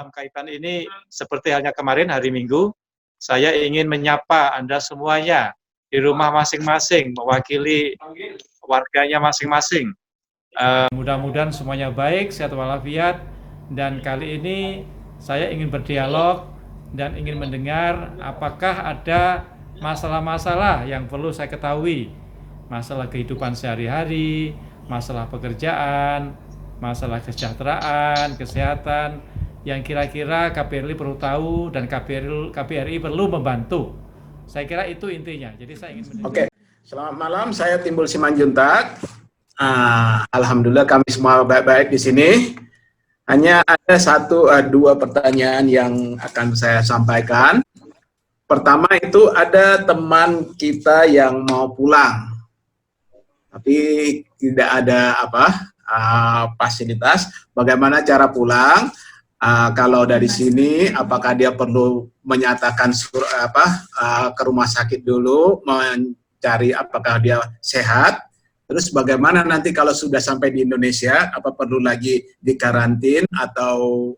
malam kaitan ini seperti halnya kemarin hari Minggu, saya ingin menyapa Anda semuanya di rumah masing-masing, mewakili warganya masing-masing. Mudah-mudahan semuanya baik, sehat walafiat, dan kali ini saya ingin berdialog dan ingin mendengar apakah ada masalah-masalah yang perlu saya ketahui, masalah kehidupan sehari-hari, masalah pekerjaan, masalah kesejahteraan, kesehatan, yang kira-kira KBRI perlu tahu dan KBRI perlu membantu. Saya kira itu intinya. Jadi saya ingin mendengar. Oke, selamat malam. Saya Timbul Simanjuntak. Alhamdulillah kami semua baik-baik di sini. Hanya ada dua pertanyaan yang akan saya sampaikan. Pertama itu ada teman kita yang mau pulang, tapi tidak ada fasilitas. Bagaimana cara pulang? Kalau dari sini, apakah dia perlu menyatakan ke rumah sakit dulu, mencari apakah dia sehat? Terus bagaimana nanti kalau sudah sampai di Indonesia, apa perlu lagi dikarantin atau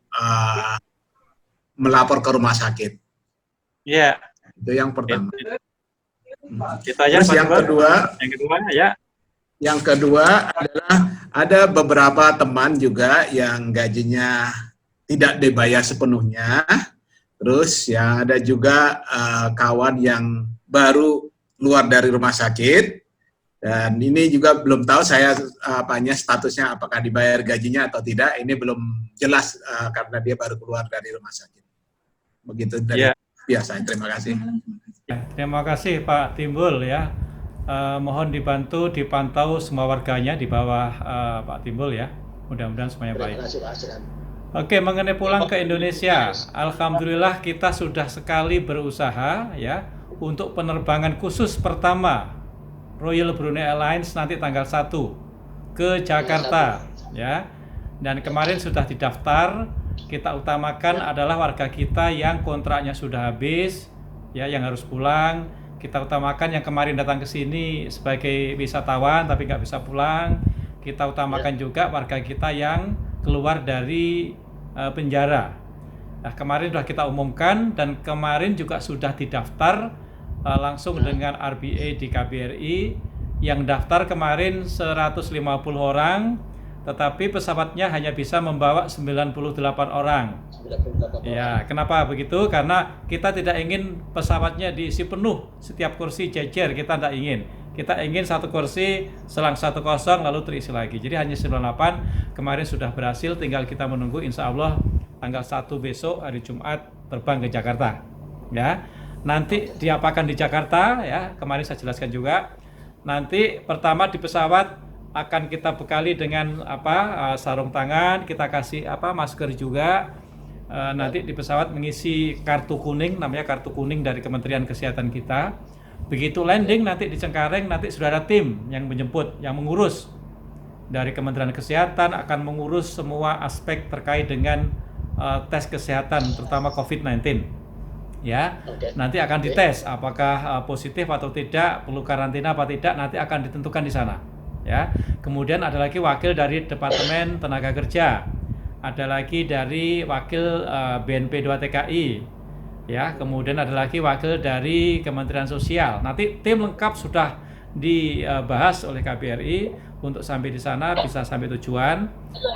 melapor ke rumah sakit? Iya. Itu yang pertama. Terus yang kedua ya. Yang kedua adalah ada beberapa teman juga yang gajinya tidak dibayar sepenuhnya. Terus yang ada juga kawan yang baru keluar dari rumah sakit. Dan ini juga belum tahu saya statusnya apakah dibayar gajinya atau tidak. Ini belum jelas karena dia baru keluar dari rumah sakit. Begitu dari biasa. Terima kasih. Terima kasih Pak Timbul ya. Mohon dibantu dipantau semua warganya di bawah Pak Timbul ya. Mudah-mudahan semuanya baik. Oke, mengenai pulang ke Indonesia, alhamdulillah kita sudah sekali berusaha ya untuk penerbangan khusus pertama Royal Brunei Airlines nanti tanggal 1 ke Jakarta ya. Dan kemarin sudah didaftar. Kita utamakan adalah warga kita yang kontraknya sudah habis ya, yang harus pulang. Kita utamakan yang kemarin datang ke sini sebagai wisatawan tapi nggak bisa pulang. Kita utamakan juga warga kita yang keluar dari penjara. Nah, kemarin sudah kita umumkan dan kemarin juga sudah didaftar langsung dengan RBA di KBRI. Yang daftar kemarin 150 orang, tetapi pesawatnya hanya bisa membawa 98 orang. Ya, kenapa begitu? Karena kita tidak ingin pesawatnya diisi penuh, setiap kursi jejer, kita tidak ingin. Kita ingin satu kursi selang satu kosong lalu terisi lagi. Jadi hanya 98, kemarin sudah berhasil, tinggal kita menunggu insya Allah tanggal 1 besok hari Jumat terbang ke Jakarta. Ya. Nanti diapakan di Jakarta ya, kemarin saya jelaskan juga. Nanti pertama di pesawat akan kita bekali dengan sarung tangan, kita kasih masker juga. Nanti di pesawat mengisi kartu kuning, namanya kartu kuning dari Kementerian Kesehatan kita. Begitu landing nanti di Cengkareng, nanti sudah ada tim yang menjemput, yang mengurus dari Kementerian Kesehatan akan mengurus semua aspek terkait dengan tes kesehatan, terutama COVID-19. Ya, nanti akan dites apakah positif atau tidak, perlu karantina apa tidak, nanti akan ditentukan di sana. Ya, kemudian ada lagi wakil dari Departemen Tenaga Kerja, ada lagi dari wakil BNP 2 TKI, ya, kemudian ada lagi wakil dari Kementerian Sosial. Nanti tim lengkap sudah dibahas oleh KBRI untuk sampai di sana bisa sampai tujuan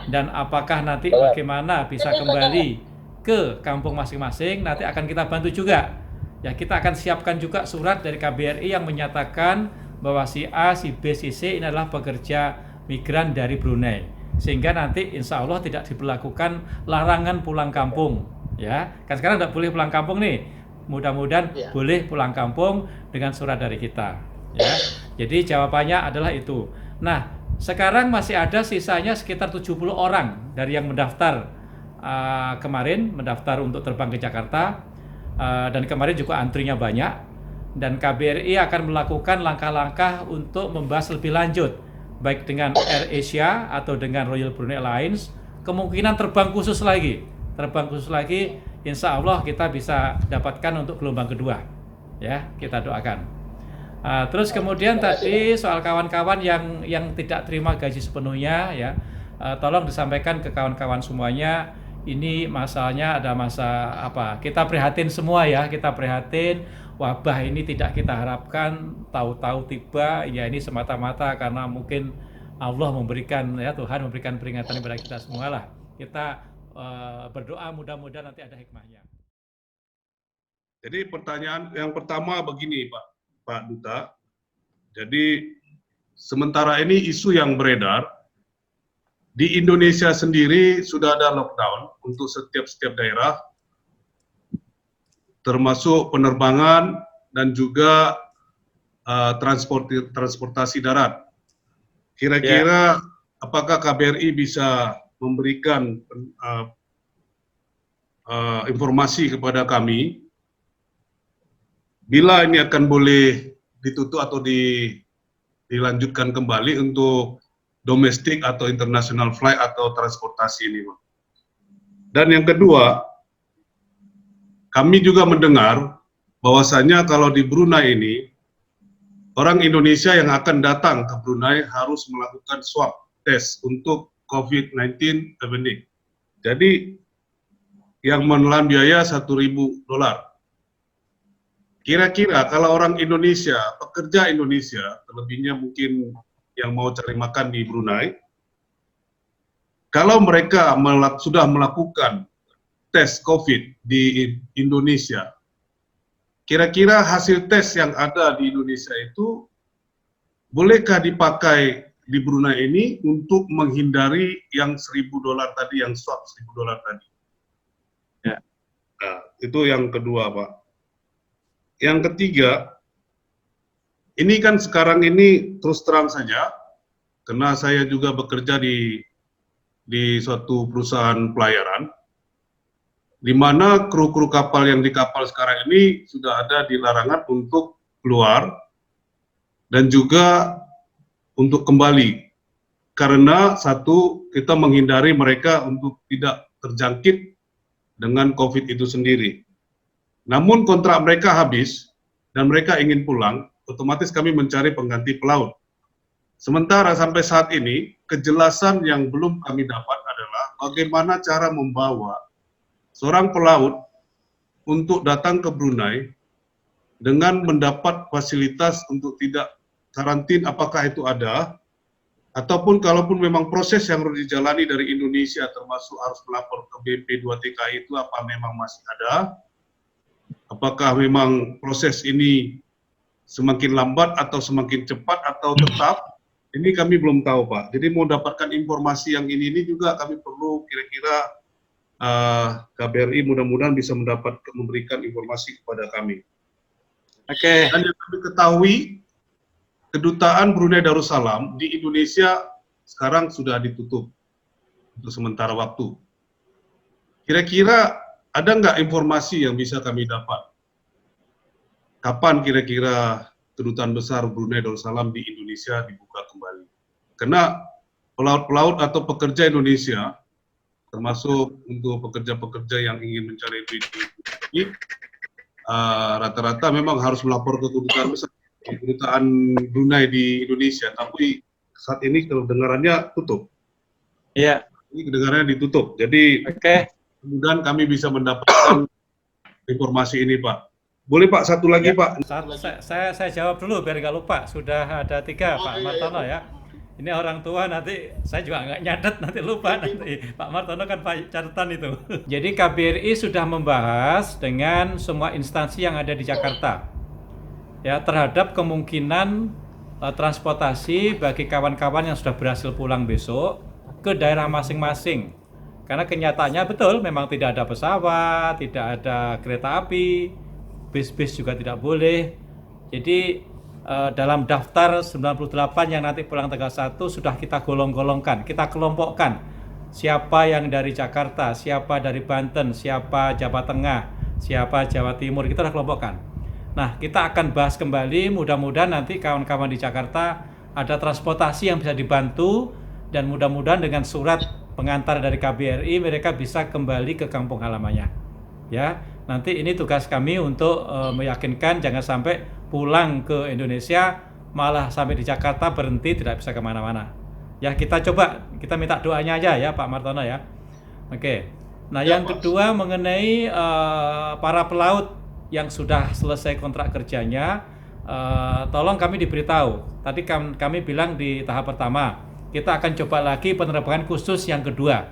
dan apakah nanti bagaimana bisa kembali ke kampung masing-masing, nanti akan kita bantu juga. Ya, kita akan siapkan juga surat dari KBRI yang menyatakan bahwa si A, si B, si C ini adalah pekerja migran dari Brunei. Sehingga nanti insya Allah tidak diberlakukan larangan pulang kampung. Ya, kan sekarang tidak boleh pulang kampung nih. Mudah-mudahan boleh pulang kampung dengan surat dari kita. Ya, jadi jawabannya adalah itu. Nah, sekarang masih ada sisanya sekitar 70 orang dari yang mendaftar. Kemarin mendaftar untuk terbang ke Jakarta dan kemarin juga antrinya banyak dan KBRI akan melakukan langkah-langkah untuk membahas lebih lanjut baik dengan AirAsia atau dengan Royal Brunei Airlines, kemungkinan terbang khusus lagi insya Allah kita bisa dapatkan untuk gelombang kedua ya, kita doakan. Terus kemudian tadi soal kawan-kawan yang tidak terima gaji sepenuhnya ya, tolong disampaikan ke kawan-kawan semuanya ini masalahnya ada masa apa? Kita prihatin semua ya, kita prihatin wabah ini tidak kita harapkan tahu-tahu tiba, ya ini semata-mata karena mungkin Allah memberikan ya, Tuhan memberikan peringatan kepada kita semua lah. Kita berdoa mudah-mudahan nanti ada hikmahnya. Jadi pertanyaan yang pertama begini Pak Duta. Jadi sementara ini isu yang beredar di Indonesia sendiri sudah ada lockdown untuk setiap daerah, termasuk penerbangan dan juga transportasi darat. Kira-kira apakah KBRI bisa memberikan informasi kepada kami bila ini akan boleh ditutup atau dilanjutkan kembali untuk domestik atau international flight atau transportasi ini, Pak. Dan yang kedua, kami juga mendengar bahwasanya kalau di Brunei ini, orang Indonesia yang akan datang ke Brunei harus melakukan swab test untuk COVID-19 endemik. Jadi, yang menelan biaya $1.000. Kira-kira kalau orang Indonesia, pekerja Indonesia, terlebihnya mungkin yang mau cari makan di Brunei, kalau mereka sudah melakukan tes COVID di Indonesia, kira-kira hasil tes yang ada di Indonesia itu bolehkah dipakai di Brunei ini untuk menghindari yang $1.000 tadi, yang swab $1.000 tadi? Ya. Nah, itu yang kedua, Pak. Yang ketiga, ini kan sekarang ini terus terang saja, karena saya juga bekerja di suatu perusahaan pelayaran, di mana kru-kru kapal yang di kapal sekarang ini sudah ada dilarangan untuk keluar dan juga untuk kembali. Karena satu, kita menghindari mereka untuk tidak terjangkit dengan COVID itu sendiri. Namun kontrak mereka habis dan mereka ingin pulang, otomatis kami mencari pengganti pelaut. Sementara sampai saat ini, kejelasan yang belum kami dapat adalah bagaimana cara membawa seorang pelaut untuk datang ke Brunei dengan mendapat fasilitas untuk tidak karantin, apakah itu ada, ataupun kalaupun memang proses yang harus dijalani dari Indonesia termasuk harus melapor ke BP 2TKI itu apa memang masih ada, apakah memang proses ini semakin lambat atau semakin cepat atau tetap, ini kami belum tahu, Pak. Jadi mau dapatkan informasi yang ini juga kami perlu kira-kira KBRI mudah-mudahan bisa memberikan informasi kepada kami. Oke. Dan yang kami ketahui, Kedutaan Brunei Darussalam di Indonesia sekarang sudah ditutup untuk sementara waktu. Kira-kira ada nggak informasi yang bisa kami dapat? Kapan kira-kira Kedutaan Besar Brunei Darussalam di Indonesia dibuka kembali? Karena pelaut-pelaut atau pekerja Indonesia, termasuk untuk pekerja-pekerja yang ingin mencari duit ini, rata-rata memang harus melapor ke Kedutaan Besar, Kedutaan Brunei di Indonesia. Tapi saat ini kedengarannya tutup. Iya. Ini kedengarannya ditutup. Jadi, kemudian kami bisa mendapatkan informasi ini, Pak. Boleh Pak, satu lagi Pak. Saya jawab dulu biar nggak lupa. Sudah ada 3 Pak Martono ya. Ini orang tua nanti saya juga nggak nyatet nanti lupa nanti. Pak Martono kan catatan itu. Jadi KBRI sudah membahas dengan semua instansi yang ada di Jakarta ya terhadap kemungkinan transportasi bagi kawan-kawan yang sudah berhasil pulang besok ke daerah masing-masing. Karena kenyataannya betul memang tidak ada pesawat, tidak ada kereta api, bis-bis juga tidak boleh. Jadi dalam daftar 98 yang nanti pulang tanggal 1 sudah kita golong-golongkan, kita kelompokkan siapa yang dari Jakarta, siapa dari Banten, siapa Jawa Tengah, siapa Jawa Timur, kita sudah kelompokkan. Nah, kita akan bahas kembali, mudah-mudahan nanti kawan-kawan di Jakarta ada transportasi yang bisa dibantu dan mudah-mudahan dengan surat pengantar dari KBRI mereka bisa kembali ke kampung halamannya. Ya, nanti ini tugas kami untuk meyakinkan jangan sampai pulang ke Indonesia malah sampai di Jakarta berhenti tidak bisa kemana-mana. Ya kita coba, kita minta doanya aja ya Pak Martono ya. Oke. Nah, yang kedua mengenai para pelaut yang sudah selesai kontrak kerjanya, tolong kami diberitahu. Tadi kami bilang di tahap pertama, kita akan coba lagi penerbangan khusus yang kedua.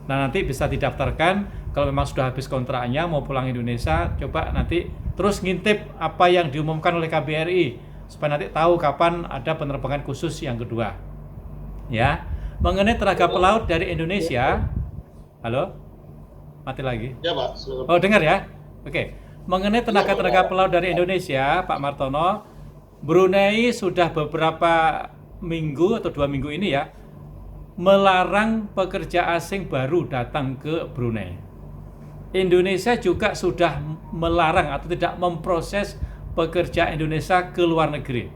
Nah, nanti bisa didaftarkan kalau memang sudah habis kontraknya mau pulang Indonesia, coba nanti terus ngintip apa yang diumumkan oleh KBRI supaya nanti tahu kapan ada penerbangan khusus yang kedua. Ya, mengenai tenaga pelaut dari Indonesia, halo? Mati lagi. Ya Pak. Oh, dengar ya. Oke. Mengenai tenaga pelaut dari Indonesia, Pak Martono, Brunei sudah beberapa minggu atau 2 minggu ini ya melarang pekerja asing baru datang ke Brunei. Indonesia juga sudah melarang atau tidak memproses pekerja Indonesia ke luar negeri.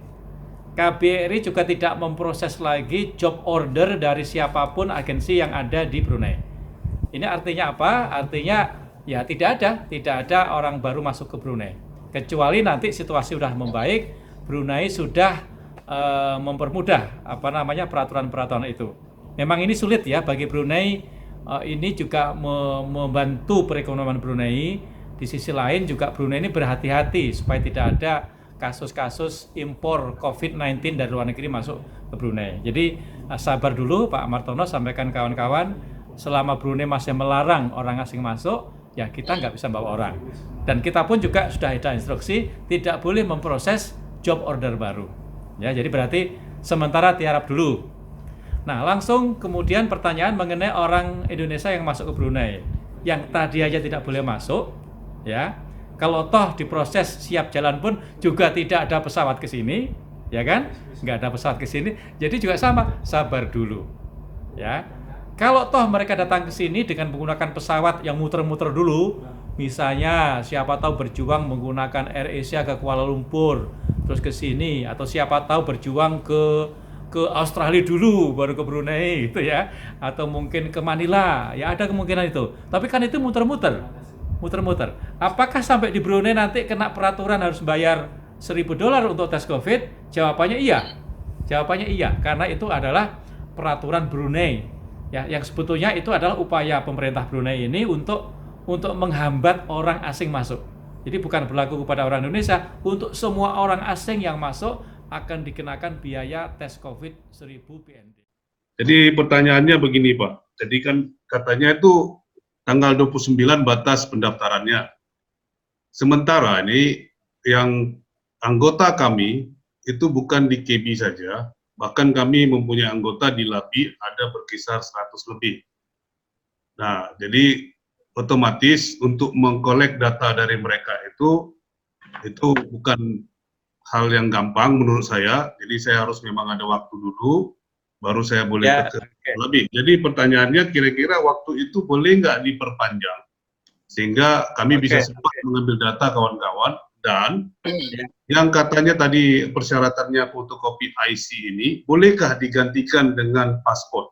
KBRI juga tidak memproses lagi job order dari siapapun agensi yang ada di Brunei. Ini artinya apa? Artinya ya tidak ada orang baru masuk ke Brunei. Kecuali nanti situasi sudah membaik, Brunei sudah mempermudah peraturan-peraturan itu. Memang ini sulit ya bagi Brunei, ini juga membantu perekonomian Brunei. Di sisi lain juga Brunei ini berhati-hati supaya tidak ada kasus-kasus impor COVID-19 dari luar negeri masuk ke Brunei. Jadi sabar dulu Pak Martono, sampaikan kawan-kawan. Selama Brunei masih melarang orang asing masuk, ya kita nggak bisa bawa orang. Dan kita pun juga sudah ada instruksi tidak boleh memproses job order baru. Ya, jadi berarti sementara tiarap dulu. Nah, langsung kemudian pertanyaan mengenai orang Indonesia yang masuk ke Brunei, yang tadi aja tidak boleh masuk, ya. Kalau toh diproses siap jalan pun juga tidak ada pesawat ke sini, ya kan? Nggak ada pesawat ke sini, jadi juga sama, sabar dulu, ya. Kalau toh mereka datang ke sini dengan menggunakan pesawat yang muter-muter dulu, misalnya siapa tahu berjuang menggunakan AirAsia ke Kuala Lumpur, terus ke sini, atau siapa tahu berjuang ke Australia dulu baru ke Brunei gitu ya, atau mungkin ke Manila, ya ada kemungkinan itu. Tapi kan itu muter-muter. Apakah sampai di Brunei nanti kena peraturan harus bayar $1.000 untuk tes COVID? Jawabannya iya, karena itu adalah peraturan Brunei. Ya, yang sebetulnya itu adalah upaya pemerintah Brunei ini untuk menghambat orang asing masuk. Jadi bukan berlaku kepada orang Indonesia, untuk semua orang asing yang masuk akan dikenakan biaya tes COVID 1.000 PND. Jadi pertanyaannya begini Pak, jadi kan katanya itu tanggal 29 batas pendaftarannya. Sementara ini yang anggota kami itu bukan di KB saja, bahkan kami mempunyai anggota di LABI ada berkisar 100 lebih. Nah, jadi otomatis untuk mengkolek data dari mereka itu bukan hal yang gampang menurut saya. Jadi saya harus memang ada waktu dulu, baru saya boleh ke LABI. Jadi pertanyaannya kira-kira waktu itu boleh nggak diperpanjang, sehingga kami bisa cepat mengambil data kawan-kawan. Dan yang katanya tadi persyaratannya fotokopi IC ini, bolehkah digantikan dengan paspor?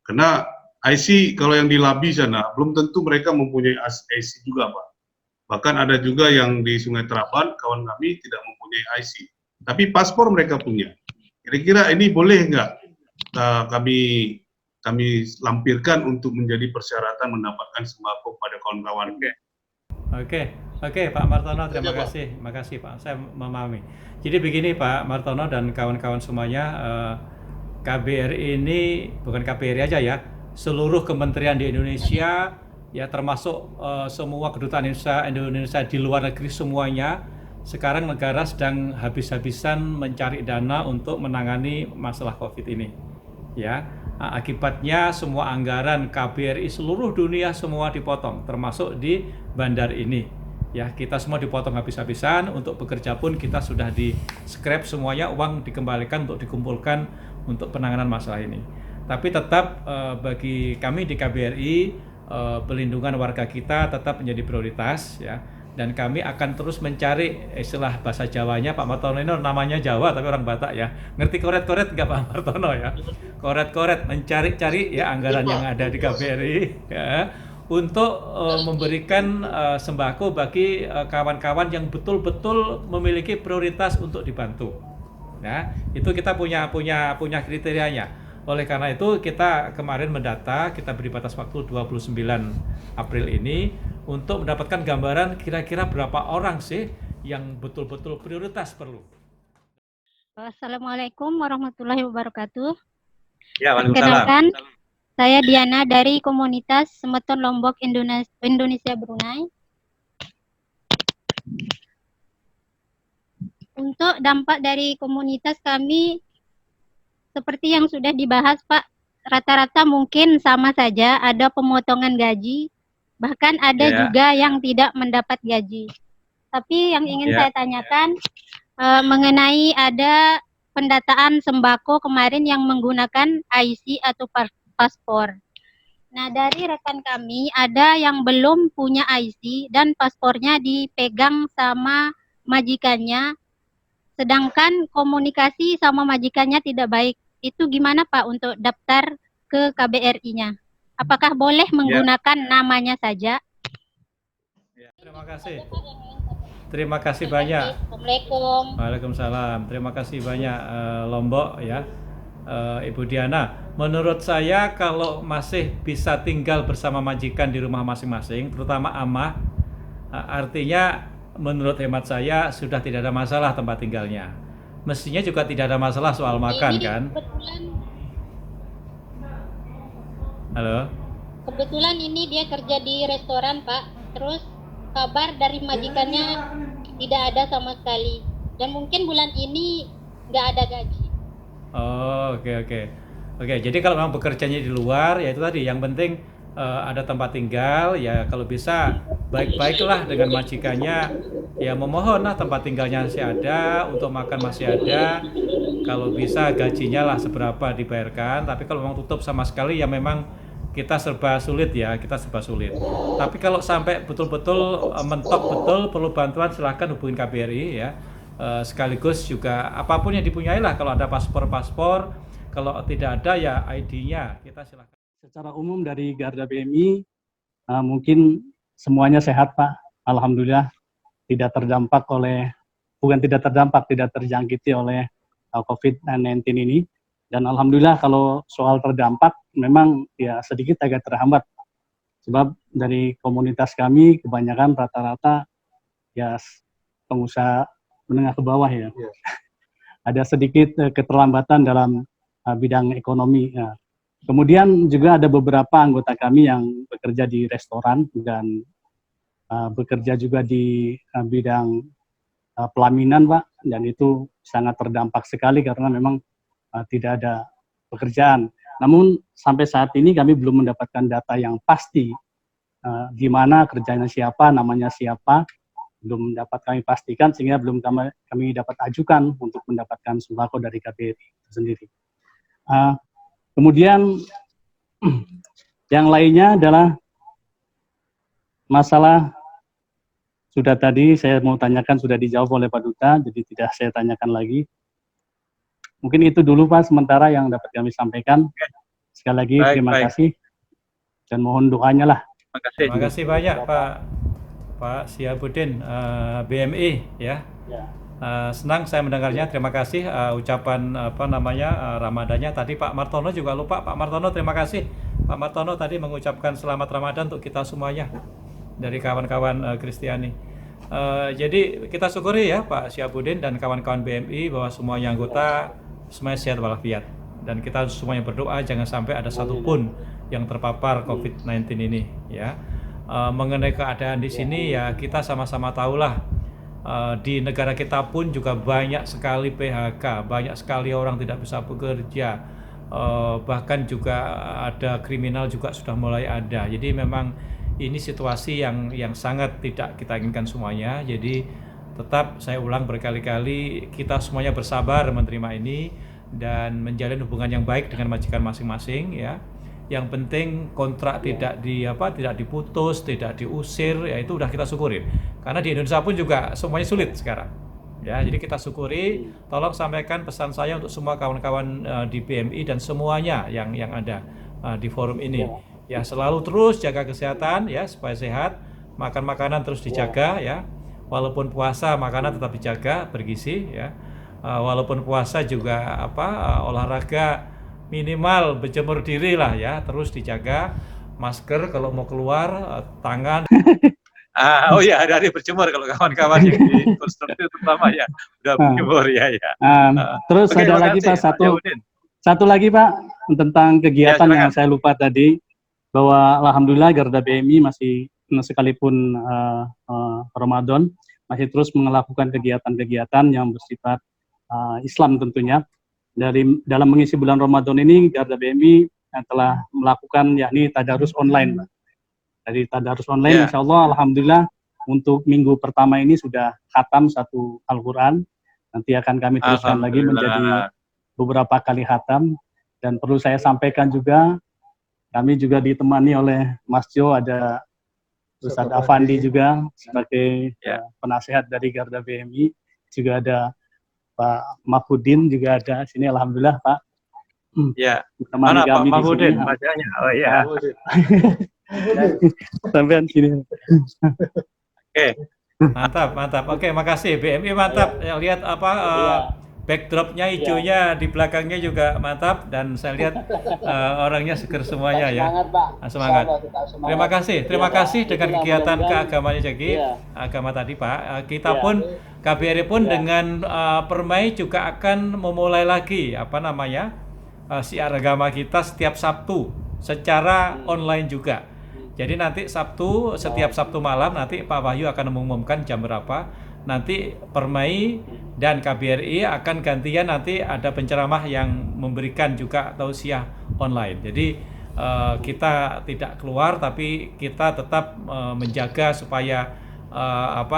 Karena IC kalau yang di LABI sana, belum tentu mereka mempunyai IC juga Pak. Bahkan ada juga yang di Sungai Teraban, kawan kami tidak mempunyai IC. Tapi paspor mereka punya. Kira-kira ini boleh nggak kami lampirkan untuk menjadi persyaratan mendapatkan sembako pada kawan-kawan? Oke, Pak Martono, terima kasih. Makasih Pak, saya memahami. Jadi begini Pak Martono dan kawan-kawan semuanya, KBRI ini bukan KBRI aja ya, seluruh kementerian di Indonesia, ya termasuk semua kedutaan Indonesia di luar negeri semuanya, sekarang negara sedang habis-habisan mencari dana untuk menangani masalah COVID ini. Ya, akibatnya semua anggaran KBRI seluruh dunia semua dipotong, termasuk di bandar ini. Ya, kita semua dipotong habis-habisan. Untuk bekerja pun kita sudah di scrap semuanya, uang dikembalikan untuk dikumpulkan untuk penanganan masalah ini. Tapi tetap bagi kami di KBRI, pelindungan warga kita tetap menjadi prioritas ya. Dan kami akan terus mencari istilah bahasa Jawanya, Pak Martono ini namanya Jawa tapi orang Batak ya. Ngerti koret-koret nggak Pak Martono ya? Koret-koret, mencari-cari ya anggaran yang ada di KBRI ya, untuk memberikan sembako bagi kawan-kawan yang betul-betul memiliki prioritas untuk dibantu. Ya, itu kita punya kriterianya. Oleh karena itu kita kemarin mendata, kita beri batas waktu 29 April ini untuk mendapatkan gambaran kira-kira berapa orang sih yang betul-betul prioritas perlu. Assalamualaikum warahmatullahi wabarakatuh. Ya, Perkenalkan, saya Diana dari komunitas Semeton Lombok Indonesia Brunei. Untuk dampak dari komunitas kami, seperti yang sudah dibahas Pak, rata-rata mungkin sama saja, ada pemotongan gaji, bahkan ada juga yang tidak mendapat gaji. Tapi yang ingin saya tanyakan, mengenai ada pendataan sembako kemarin yang menggunakan IC atau paspor. Nah, dari rekan kami ada yang belum punya IC dan paspornya dipegang sama majikannya, sedangkan komunikasi sama majikannya tidak baik. Itu gimana Pak untuk daftar ke KBRI-nya? Apakah boleh menggunakan namanya saja? Ya, terima kasih. Terima kasih banyak. Assalamualaikum. Waalaikumsalam. Terima kasih banyak Lombok ya, Ibu Diana. Menurut saya kalau masih bisa tinggal bersama majikan di rumah masing-masing, terutama amah, artinya menurut hemat saya sudah tidak ada masalah tempat tinggalnya. Mestinya juga tidak ada masalah soal makan kan? Halo? Kebetulan ini dia kerja di restoran Pak, terus kabar dari majikannya tidak ada sama sekali, dan mungkin bulan ini nggak ada gaji. Oh, oke. Jadi kalau memang bekerjanya di luar, ya itu tadi yang penting ada tempat tinggal, ya kalau bisa baik-baiklah dengan majikannya, ya memohonlah tempat tinggalnya masih ada, untuk makan masih ada, kalau bisa gajinya lah seberapa dibayarkan. Tapi kalau memang tutup sama sekali ya memang kita serba sulit ya, Tapi kalau sampai betul-betul mentok betul perlu bantuan, silahkan hubungin KBRI ya. Sekaligus juga apapun yang dipunyai lah, kalau ada paspor, kalau tidak ada ya ID-nya kita silahkan. Secara umum dari Garda BMI mungkin semuanya sehat Pak, alhamdulillah, tidak terjangkiti oleh COVID-19 ini. Dan alhamdulillah kalau soal terdampak memang ya sedikit agak terhambat. Sebab dari komunitas kami kebanyakan rata-rata ya pengusaha menengah ke bawah ya. Ada sedikit keterlambatan dalam bidang ekonomi. Ya. Kemudian juga ada beberapa anggota kami yang bekerja di restoran dan bekerja juga di bidang pelaminan Pak, dan itu sangat terdampak sekali karena memang tidak ada pekerjaan. Namun sampai saat ini kami belum mendapatkan data yang pasti di mana kerjanya siapa, namanya siapa, belum dapat kami pastikan sehingga belum kami dapat ajukan untuk mendapatkan sembako dari KBRI itu sendiri. Kemudian yang lainnya adalah masalah sudah tadi saya mau tanyakan sudah dijawab oleh Pak Duta, jadi tidak saya tanyakan lagi. Mungkin itu dulu Pak sementara yang dapat kami sampaikan. Sekali lagi terima kasih dan mohon doanya lah. Terima kasih banyak Pak Syihabuddin BMI ya. Senang saya mendengarnya. Terima kasih ucapan Ramadannya tadi. Pak Martono juga lupa. Pak Martono terima kasih. Pak Martono tadi mengucapkan selamat Ramadan untuk kita semuanya dari kawan-kawan Kristiani. Jadi kita syukuri ya Pak Syihabuddin dan kawan-kawan BMI bahwa semuanya anggota semuanya sehat walafiat, dan kita semuanya berdoa jangan sampai ada satupun yang terpapar COVID-19 ini ya. Mengenai keadaan di sini ya kita sama-sama tahulah, di negara kita pun juga banyak sekali PHK, banyak sekali orang tidak bisa bekerja, bahkan juga ada kriminal juga sudah mulai ada. Jadi memang ini situasi yang sangat tidak kita inginkan semuanya. Jadi tetap saya ulang berkali-kali, kita semuanya bersabar menerima ini dan menjalin hubungan yang baik dengan majikan masing-masing ya. Yang penting kontrak tidak diputus, tidak diusir, ya itu udah kita syukurin. Karena di Indonesia pun juga semuanya sulit sekarang. Ya, jadi kita syukuri. Tolong sampaikan pesan saya untuk semua kawan-kawan di BMI dan semuanya yang ada di forum ini. Ya, selalu terus jaga kesehatan ya supaya sehat. Makan makanan terus dijaga ya. Walaupun puasa makanan tetap dijaga bergizi ya. Walaupun puasa juga olahraga minimal berjemur diri lah ya, terus dijaga masker kalau mau keluar, tangan. Oh iya, hari-hari berjemur kalau kawan-kawan yang di konstruksi terutama ya, udah berjemur ya. Terus Oke, ada lagi makasih, Pak, Pak Yahudin. satu lagi Pak, tentang kegiatan silakan. yang saya lupa tadi, bahwa alhamdulillah Garda BMI masih sekalipun Ramadan masih terus melakukan kegiatan-kegiatan yang bersifat Islam tentunya. Dalam mengisi bulan Ramadan ini Garda BMI telah melakukan yakni tadarus online, Pak. Dari tadarus online, Insya Allah, alhamdulillah untuk minggu pertama ini sudah khatam 1 Al-Quran. Nanti akan kami teruskan lagi menjadi beberapa kali khatam. Dan perlu saya sampaikan juga, kami juga ditemani oleh Mas Jo, ada Ustadz Afandi juga sebagai penasehat dari Garda BMI. Juga ada Pak Mahfudin juga ada sini, alhamdulillah Pak. Ya. Mana Pak Mahfudin? Wajahnya. Oh iya. Sampai sini. Oke. Mantap. Oke, makasih BMI, mantap. Ya, lihat apa backdropnya hijaunya, di belakangnya juga mantap, dan saya lihat orangnya seger semuanya ya. Semangat. Terima kasih dengan kegiatan keagamaan Jagi, agama tadi Pak. Kita pun KBRI pun dengan Permai juga akan memulai lagi siar agama kita setiap Sabtu secara online juga. Jadi nanti setiap Sabtu malam nanti Pak Wahyu akan mengumumkan jam berapa. Nanti Permai dan KBRI akan gantian, nanti ada penceramah yang memberikan juga tausiah online. Jadi kita tidak keluar, tapi kita tetap menjaga supaya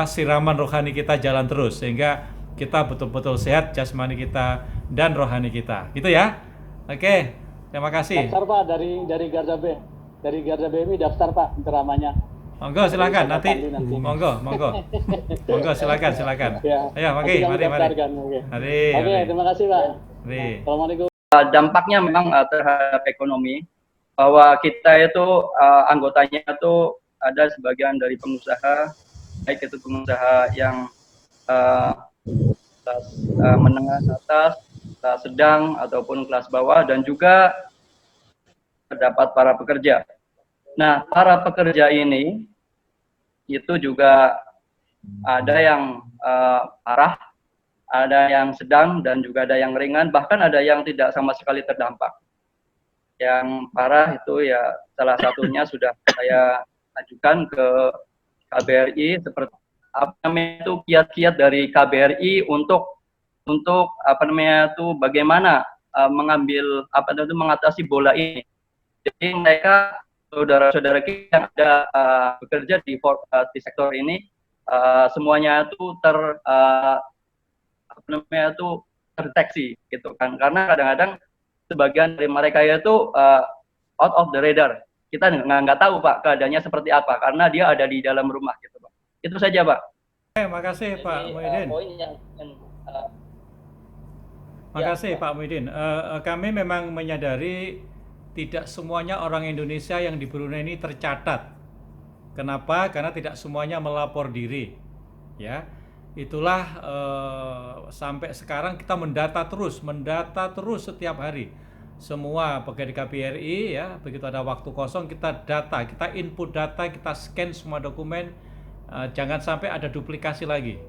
siraman rohani kita jalan terus, sehingga kita betul-betul sehat jasmani kita dan rohani kita. Gitu ya. Oke, terima kasih. Daftar Pak dari Garda BMI, daftar Pak ceramahnya. Monggo silakan nanti. Monggo. Monggo silakan. Ya. Ayo, mari. Oke, terima kasih Pak. Assalamualaikum. Dampaknya memang terhadap ekonomi, bahwa kita itu anggotanya itu ada sebagian dari pengusaha, baik itu pengusaha yang kelas menengah atas, kelas sedang ataupun kelas bawah, dan juga terdapat para pekerja. Nah, para pekerja ini itu juga ada yang parah, ada yang sedang, dan juga ada yang ringan, bahkan ada yang tidak sama sekali terdampak. Yang parah itu ya salah satunya sudah saya ajukan ke KBRI, seperti itu kiat-kiat dari KBRI untuk bagaimana mengatasi bola ini. Jadi mereka saudara-saudara kita yang ada bekerja di sektor ini semuanya itu terdeteksi gitu kan, karena kadang-kadang sebagian dari mereka itu out of the radar, kita nggak tahu Pak keadaannya seperti apa karena dia ada di dalam rumah gitu Pak. Itu saja Pak. Makasih Pak Muhyiddin. Makasih Pak Muhyiddin. Kami memang menyadari tidak semuanya orang Indonesia yang di Brunei ini tercatat. Kenapa? Karena tidak semuanya melapor diri. Ya, itulah sampai sekarang kita mendata terus setiap hari. Semua pegawai KBRI ya, begitu ada waktu kosong kita data, kita input data, kita scan semua dokumen, jangan sampai ada duplikasi lagi.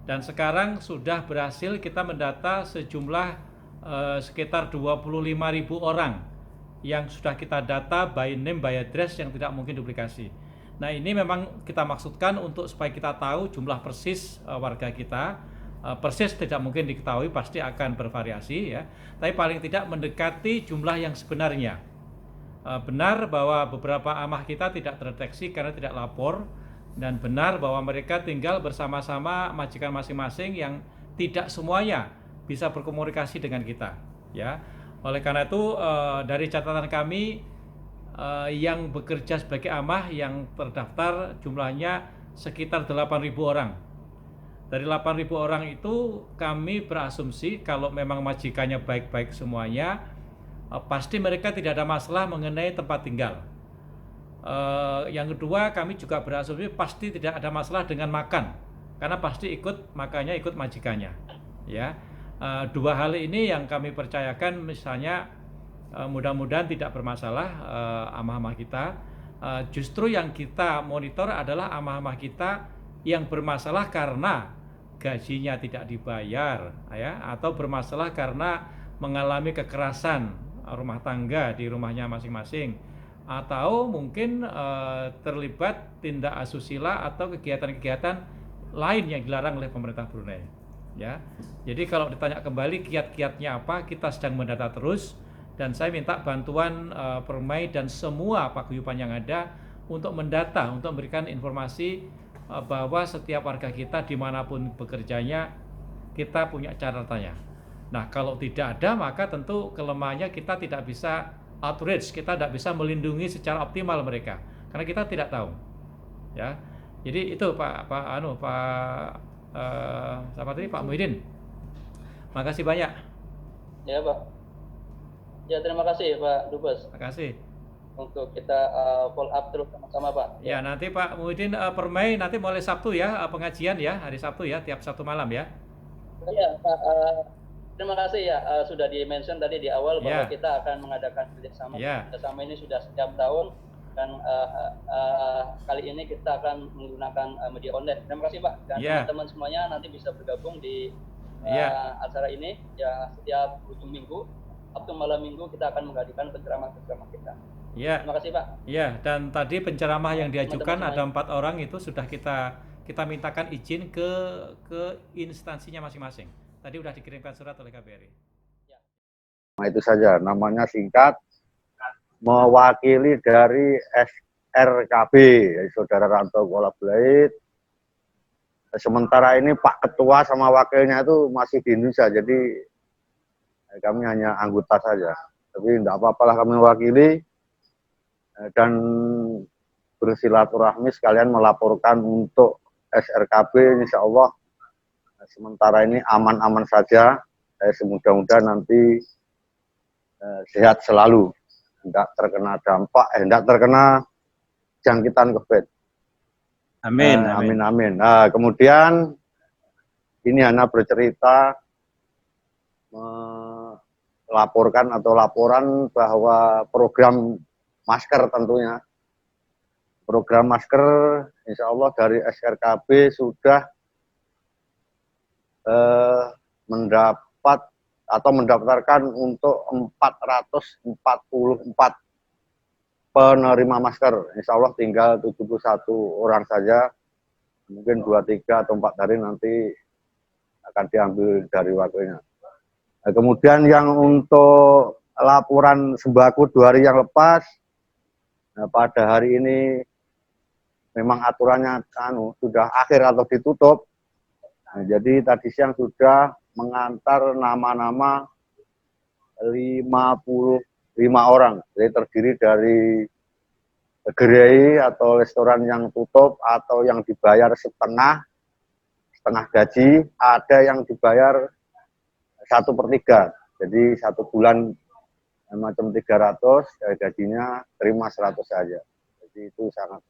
Dan sekarang sudah berhasil kita mendata sejumlah sekitar 25.000 orang yang sudah kita data by name, by address, yang tidak mungkin duplikasi. Nah, ini memang kita maksudkan untuk supaya kita tahu jumlah persis warga kita. Persis tidak mungkin diketahui, pasti akan bervariasi ya. Tapi paling tidak mendekati jumlah yang sebenarnya. Benar bahwa beberapa amah kita tidak terdeteksi karena tidak lapor, dan benar bahwa mereka tinggal bersama-sama majikan masing-masing yang tidak semuanya bisa berkomunikasi dengan kita ya. Oleh karena itu dari catatan kami yang bekerja sebagai amah yang terdaftar jumlahnya sekitar 8.000 orang. Dari 8.000 orang itu kami berasumsi kalau memang majikannya baik-baik semuanya, pasti mereka tidak ada masalah mengenai tempat tinggal. Yang kedua, kami juga berasumsi pasti tidak ada masalah dengan makan, karena pasti ikut majikannya ya. Dua hal ini yang kami percayakan, misalnya Mudah-mudahan tidak bermasalah amah-amah kita. Justru yang kita monitor adalah amah-amah kita yang bermasalah karena gajinya tidak dibayar, ya, atau bermasalah karena mengalami kekerasan rumah tangga di rumahnya masing-masing, atau mungkin terlibat tindak asusila atau kegiatan-kegiatan lain yang dilarang oleh pemerintah Brunei. Ya, jadi kalau ditanya kembali kiat-kiatnya apa, kita sedang mendata terus, dan saya minta bantuan Permai dan semua paguyuban yang ada untuk mendata, untuk memberikan informasi bahwa setiap warga kita dimanapun bekerjanya, kita punya catatannya. Nah, kalau tidak ada, maka tentu kelemahannya kita tidak bisa outreach, kita tidak bisa melindungi secara optimal mereka, karena kita tidak tahu. Ya, jadi itu Pak siapa tadi, Pak Muhyiddin. Makasih banyak. Ya Pak. Ya terima kasih Pak Dubes. Terima kasih. Untuk kita follow up terus sama-sama Pak. Ya, nanti Pak Muhyiddin Permai nanti mulai Sabtu ya, pengajian ya, hari Sabtu ya, tiap Sabtu malam ya. Iya Pak, terima kasih ya, sudah di-mention tadi di awal bahwa kita akan mengadakan kerjasama. Kerjasama ini sudah setiap tahun, dan kali ini kita akan menggunakan media online. Terima kasih Pak, dan teman-teman semuanya nanti bisa bergabung di acara ini ya, setiap ujung minggu, Sabtu malam minggu kita akan mengadakan penceramah-penceramah kita. Ya. Terima kasih Pak. Ya, dan tadi penceramah yang diajukan ada 4 orang, itu sudah kita mintakan izin ke instansinya masing-masing. Tadi sudah dikirimkan surat oleh KBRI. Nah, itu saja, namanya singkat, mewakili dari SRKB, Saudara Ranto Kuala Belait. Sementara ini Pak Ketua sama wakilnya itu masih di Indonesia, jadi kami hanya anggota saja. Tapi tidak apa-apalah kami mewakili dan bersilaturahmi sekalian melaporkan untuk SRKB, insya Allah sementara ini aman-aman saja. Semoga-moga nanti sehat selalu, tidak terkena dampak, tidak terkena jangkitan COVID. Amin. Amin. Nah, kemudian ini hanya bercerita melaporkan atau laporan bahwa program masker tentunya. Program masker insya Allah dari SRKB sudah mendapat atau mendaftarkan untuk 444 penerima masker. Insya Allah tinggal 71 orang saja. Mungkin 2, 3 atau 4 hari nanti akan diambil dari wakilnya. Nah, kemudian yang untuk laporan sembako 2 hari yang lepas, nah, pada hari ini memang aturannya sudah akhir atau ditutup. Nah, jadi tadi siang sudah mengantar nama-nama 55 orang. Jadi terdiri dari gerai atau restoran yang tutup atau yang dibayar setengah gaji, ada yang dibayar 1/3. Jadi 1 bulan macam 300, gajinya terima 100 saja. Jadi itu sangat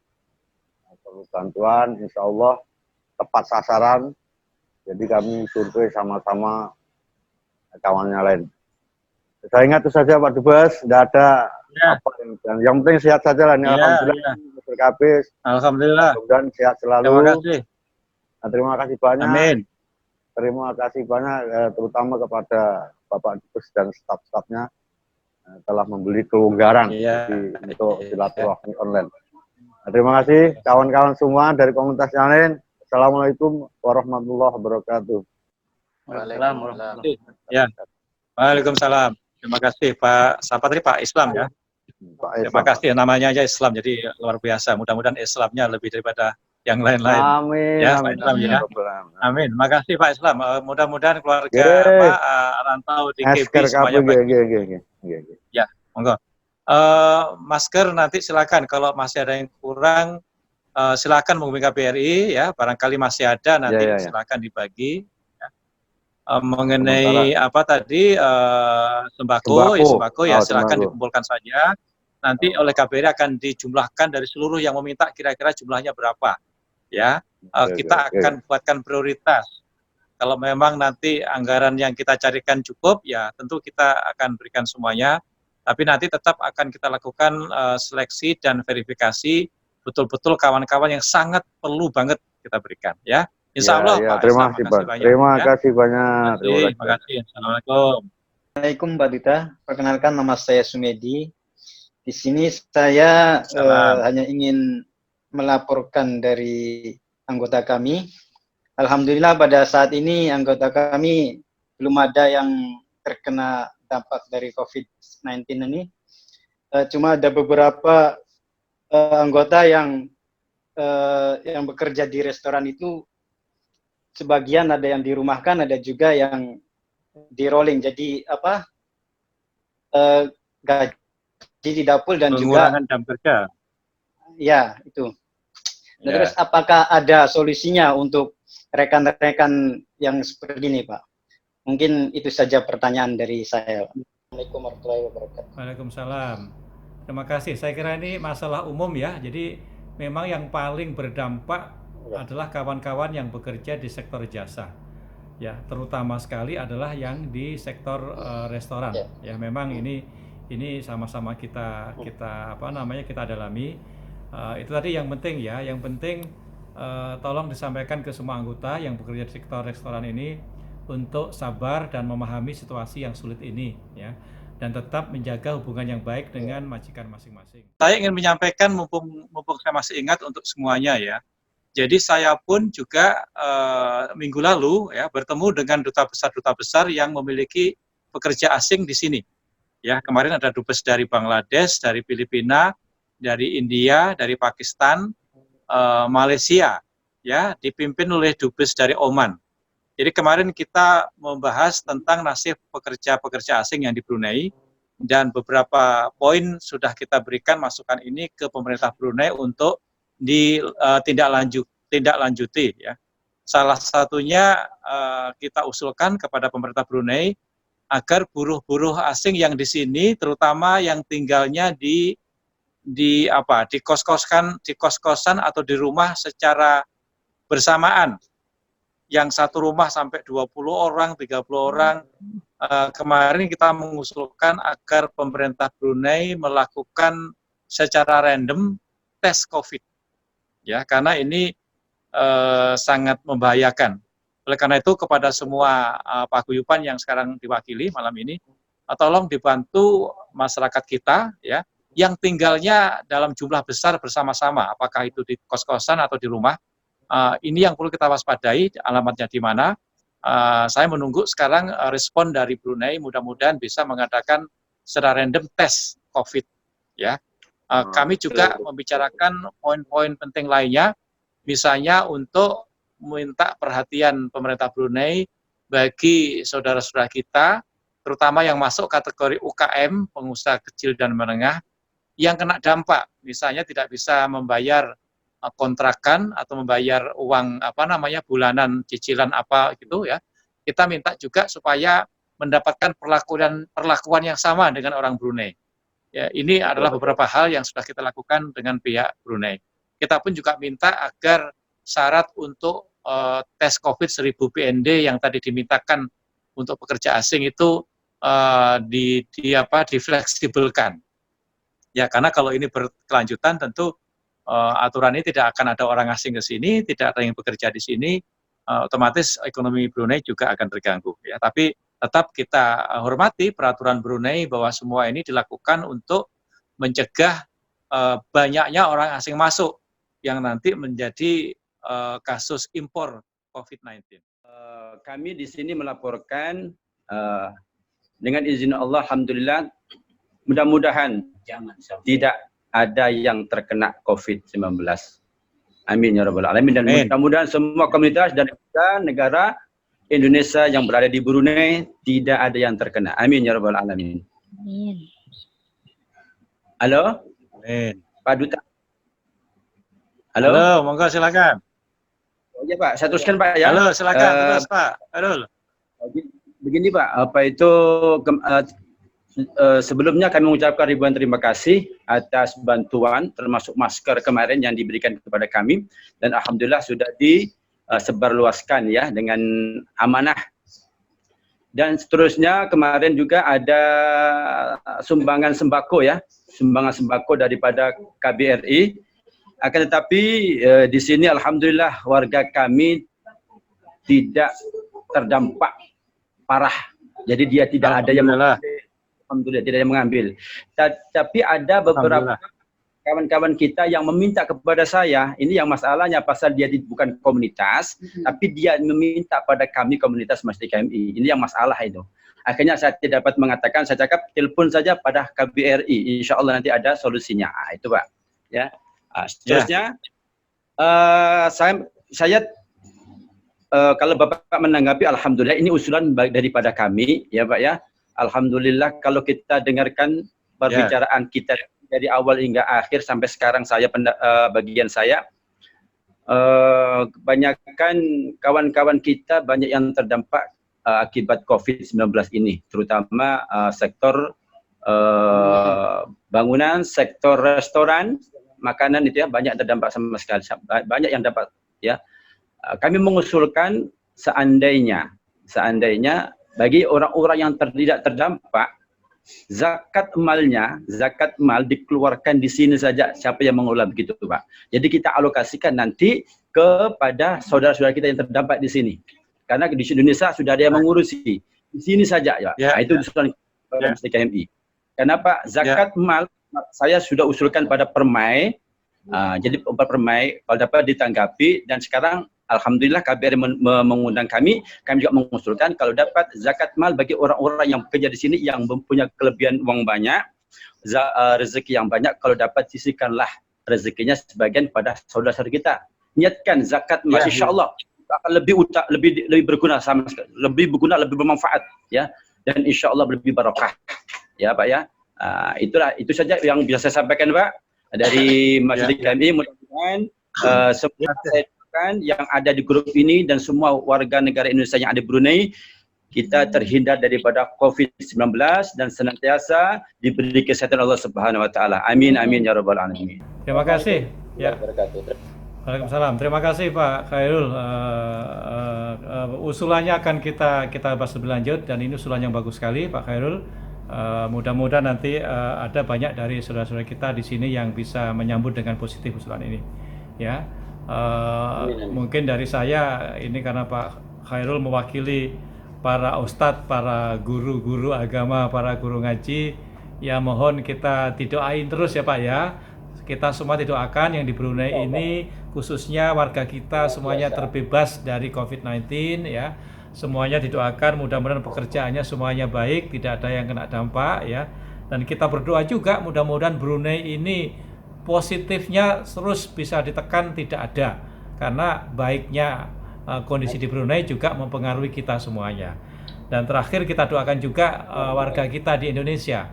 perlu bantuan, insya Allah tepat sasaran. Jadi kami survei sama-sama kawannya lain. Saya ingat itu saja Pak Dubes, tidak ada apa yang penting sehat saja lah. Alhamdulillah. Alhamdulillah. Mudah-mudahan sehat selalu. Terima kasih. Nah, terima kasih banyak. Amin. Terima kasih banyak, terutama kepada Bapak Dubes dan staf-stafnya telah membeli kelonggaran untuk silaturahmi online. Nah, terima kasih kawan-kawan semua dari komunitas yang lain. Assalamualaikum warahmatullahi wabarakatuh. Waalaikumsalam. Terima kasih Pak. Siapa tadi Pak Islam ya? Pak Islam. Terima kasih, namanya aja Islam, jadi luar biasa. Mudah-mudahan Islamnya lebih daripada yang lain-lain. Amin. Ya, Pak Islam ya. Amin. Makasih Pak Islam. Mudah-mudahan keluarga Pak rantau di KB semuanya baik. Ya, monggo. Masker nanti silakan, kalau masih ada yang kurang silakan menghubungi KBRI ya, barangkali masih ada nanti silakan dibagi. Mengenai apa tadi sembako ya silakan dikumpulkan saja. Nanti oleh KBRI akan dijumlahkan dari seluruh yang meminta, kira-kira jumlahnya berapa ya. Kita akan buatkan prioritas. Kalau memang nanti anggaran yang kita carikan cukup, ya tentu kita akan berikan semuanya. Tapi nanti tetap akan kita lakukan seleksi dan verifikasi betul-betul kawan-kawan yang sangat perlu banget kita berikan, ya. Insya Allah, Pak. Terima kasih, Pak. Terima kasih banyak. Terima kasih. Assalamualaikum. Assalamualaikum Mbak Duta, perkenalkan nama saya Sumedi. Di sini saya hanya ingin melaporkan dari anggota kami. Alhamdulillah pada saat ini anggota kami belum ada yang terkena dampak dari COVID-19 ini. Cuma ada beberapa anggota yang bekerja di restoran itu, sebagian ada yang dirumahkan, ada juga yang di rolling, jadi gaji di dapur dan pengurangan juga jam kerja. Ya, itu. Nah, Ya. terus apakah ada solusinya untuk rekan-rekan yang seperti ini, Pak? Mungkin itu saja pertanyaan dari saya. Assalamualaikum warahmatullahi wabarakatuh. Waalaikumsalam. Terima kasih. Saya kira ini masalah umum ya. Jadi memang yang paling berdampak adalah kawan-kawan yang bekerja di sektor jasa. Ya, terutama sekali adalah yang di sektor restoran. Ya, memang ini sama-sama kita dalami. Itu tadi yang penting ya. Yang penting tolong disampaikan ke semua anggota yang bekerja di sektor restoran ini untuk sabar dan memahami situasi yang sulit ini, ya, dan tetap menjaga hubungan yang baik dengan majikan masing-masing. Saya ingin menyampaikan mumpung saya masih ingat untuk semuanya ya. Jadi saya pun juga minggu lalu ya bertemu dengan duta besar yang memiliki pekerja asing di sini. Ya, kemarin ada dubes dari Bangladesh, dari Filipina, dari India, dari Pakistan, Malaysia, ya, dipimpin oleh dubes dari Oman. Jadi kemarin kita membahas tentang nasib pekerja-pekerja asing yang di Brunei, dan beberapa poin sudah kita berikan masukan ini ke pemerintah Brunei untuk ditindaklanjuti ya. Salah satunya kita usulkan kepada pemerintah Brunei agar buruh-buruh asing yang di sini, terutama yang tinggalnya di kos-kosan atau di rumah secara bersamaan, yang satu rumah sampai 20 orang, 30 orang. Kemarin kita mengusulkan agar pemerintah Brunei melakukan secara random tes COVID, ya, karena ini sangat membahayakan. Oleh karena itu kepada semua paguyuban yang sekarang diwakili malam ini, tolong dibantu masyarakat kita, ya, yang tinggalnya dalam jumlah besar bersama-sama, apakah itu di kos-kosan atau di rumah. Ini yang perlu kita waspadai, alamatnya di mana. Saya menunggu sekarang respon dari Brunei, mudah-mudahan bisa mengadakan secara random tes COVID, ya. Kami juga membicarakan poin-poin penting lainnya, misalnya untuk meminta perhatian pemerintah Brunei bagi saudara-saudara kita, terutama yang masuk kategori UKM, pengusaha kecil dan menengah, yang kena dampak, misalnya tidak bisa membayar kontrakan atau membayar uang bulanan cicilan gitu ya. Kita minta juga supaya mendapatkan perlakuan yang sama dengan orang Brunei. Ya, ini adalah beberapa hal yang sudah kita lakukan dengan pihak Brunei. Kita pun juga minta agar syarat untuk tes COVID 1000 PND yang tadi dimintakan untuk pekerja asing itu difleksibelkan. Ya, karena kalau ini berkelanjutan tentu aturan ini tidak akan ada orang asing ke sini, tidak ada yang bekerja di sini, otomatis ekonomi Brunei juga akan terganggu. Ya, tapi tetap kita hormati peraturan Brunei bahwa semua ini dilakukan untuk mencegah banyaknya orang asing masuk yang nanti menjadi kasus impor COVID-19. Kami di sini melaporkan dengan izin Allah, alhamdulillah, mudah-mudahan tidak ada yang terkena COVID-19. Amin ya rabbal alamin. Dan mudah-mudahan semua komunitas dan negara Indonesia yang berada di Brunei tidak ada yang terkena. Amin ya rabbal alamin. Amin. Halo? Amin. Pak Duta. Halo? Halo, monggo silakan. Oh iya Pak, saya teruskan Pak ya. Halo, silakan terus Pak. Halo. Begini Pak, sebelumnya kami mengucapkan ribuan terima kasih atas bantuan termasuk masker kemarin yang diberikan kepada kami, dan alhamdulillah sudah disebarluaskan ya dengan amanah Dan seterusnya kemarin juga ada sumbangan sembako ya, sumbangan sembako daripada KBRI. Akan tetapi di sini alhamdulillah warga kami tidak terdampak parah. Jadi dia tidak ada yang mengambil. Alhamdulillah tidak ada yang mengambil. Tapi ada beberapa kawan-kawan kita yang meminta kepada saya, ini yang masalahnya pasal dia bukan komunitas, tapi dia meminta pada kami komunitas Masjid KMI. Ini yang masalah itu. Akhirnya saya tidak dapat mengatakan, saya cakap telepon saja pada KBRI. Insya Allah nanti ada solusinya. Itu Pak. Ya. Seterusnya, saya kalau Bapak menanggapi, alhamdulillah ini usulan daripada kami, ya Pak ya. Alhamdulillah kalau kita dengarkan perbicaraan kita dari awal hingga akhir sampai sekarang bagian saya, kebanyakan kawan-kawan kita banyak yang terdampak akibat COVID-19 ini, terutama sektor bangunan, sektor restoran, makanan itu ya banyak terdampak sama sekali, banyak yang dapat ya. Kami mengusulkan seandainya bagi orang-orang yang tidak terdampak, zakat mal dikeluarkan di sini saja, siapa yang mengelola begitu Pak. Jadi kita alokasikan nanti kepada saudara-saudara kita yang terdampak di sini. Karena di Indonesia sudah ada yang mengurusi. Di sini saja ya. Nah, itu usulan Masjid KMI. Kenapa? Zakat mal saya sudah usulkan pada Permai. Jadi Permai kalau dapat ditanggapi, dan sekarang alhamdulillah KBRI mengundang kami juga mengusulkan kalau dapat zakat mal bagi orang-orang yang bekerja di sini yang mempunyai kelebihan uang banyak, rezeki yang banyak, kalau dapat sisihkanlah rezekinya sebagian pada saudara-saudara kita. Niatkan zakat mal, insyaallah akan lebih berguna sama sekali, lebih bermanfaat ya, dan insyaallah lebih barokah ya Pak ya. Itu saja yang bisa saya sampaikan Pak dari Masjid KMI. Mudah-mudahan semua yang ada di grup ini dan semua warga negara Indonesia yang ada di Brunei, kita terhindar daripada COVID-19 dan senantiasa diberi kesehatan Allah Subhanahu wa taala. Amin amin ya rabbal alamin. Terima kasih. Ya. Waalaikumsalam. Terima kasih Pak Khairul. Usulannya akan kita bahas lebih lanjut, dan ini usulan yang bagus sekali Pak Khairul. Mudah-mudahan nanti ada banyak dari saudara-saudara kita di sini yang bisa menyambut dengan positif usulan ini. Ya. Mungkin dari saya ini karena Pak Khairul mewakili para ustadz, para guru-guru agama, para guru ngaji, ya mohon kita didoain terus ya Pak ya. Kita semua didoakan yang di Brunei ini, khususnya warga kita semuanya terbebas dari COVID-19 ya. Semuanya didoakan, mudah-mudahan pekerjaannya semuanya baik, tidak ada yang kena dampak ya. Dan kita berdoa juga mudah-mudahan Brunei ini positifnya terus bisa ditekan, tidak ada, karena baiknya kondisi di Brunei juga mempengaruhi kita semuanya. Dan terakhir kita doakan juga warga kita di Indonesia,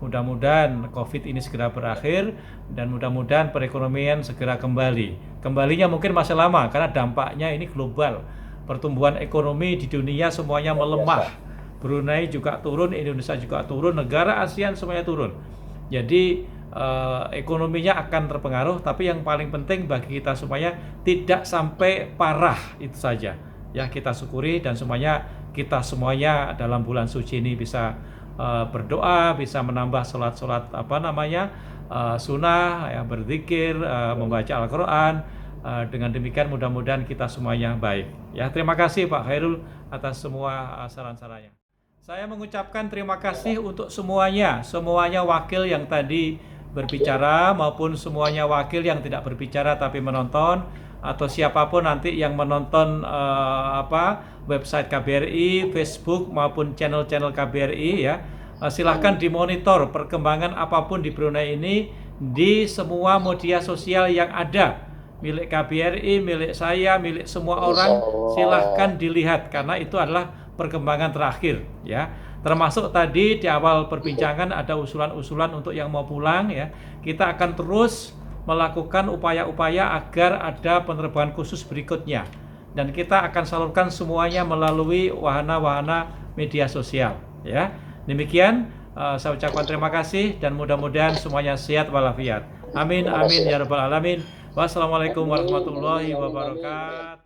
mudah-mudahan COVID ini segera berakhir dan mudah-mudahan perekonomian segera kembali. Kembalinya mungkin masih lama karena dampaknya ini global, pertumbuhan ekonomi di dunia semuanya melemah. Brunei juga turun, Indonesia juga turun, negara ASEAN semuanya turun. Jadi ekonominya akan terpengaruh, tapi yang paling penting bagi kita semuanya tidak sampai parah, itu saja ya. Kita syukuri dan kita semuanya dalam bulan suci ini bisa berdoa, bisa menambah sholat sunnah ya, berzikir, membaca Al-Quran. Dengan demikian mudah-mudahan kita semuanya baik ya. Terima kasih Pak Khairul atas semua saran-sarannya. Saya mengucapkan terima kasih untuk semuanya wakil yang tadi berbicara maupun semuanya wakil yang tidak berbicara tapi menonton, atau siapapun nanti yang menonton website KBRI, Facebook maupun channel-channel KBRI ya. Silahkan dimonitor perkembangan apapun di Brunei ini di semua media sosial yang ada, milik KBRI, milik saya, milik semua orang. Silahkan dilihat karena itu adalah perkembangan terakhir ya. Termasuk tadi di awal perbincangan ada usulan-usulan untuk yang mau pulang ya. Kita akan terus melakukan upaya-upaya agar ada penerbangan khusus berikutnya. Dan kita akan salurkan semuanya melalui wahana-wahana media sosial ya. Demikian saya ucapkan terima kasih dan mudah-mudahan semuanya sehat walafiat. Amin amin ya rabbal alamin. Wassalamualaikum warahmatullahi wabarakatuh.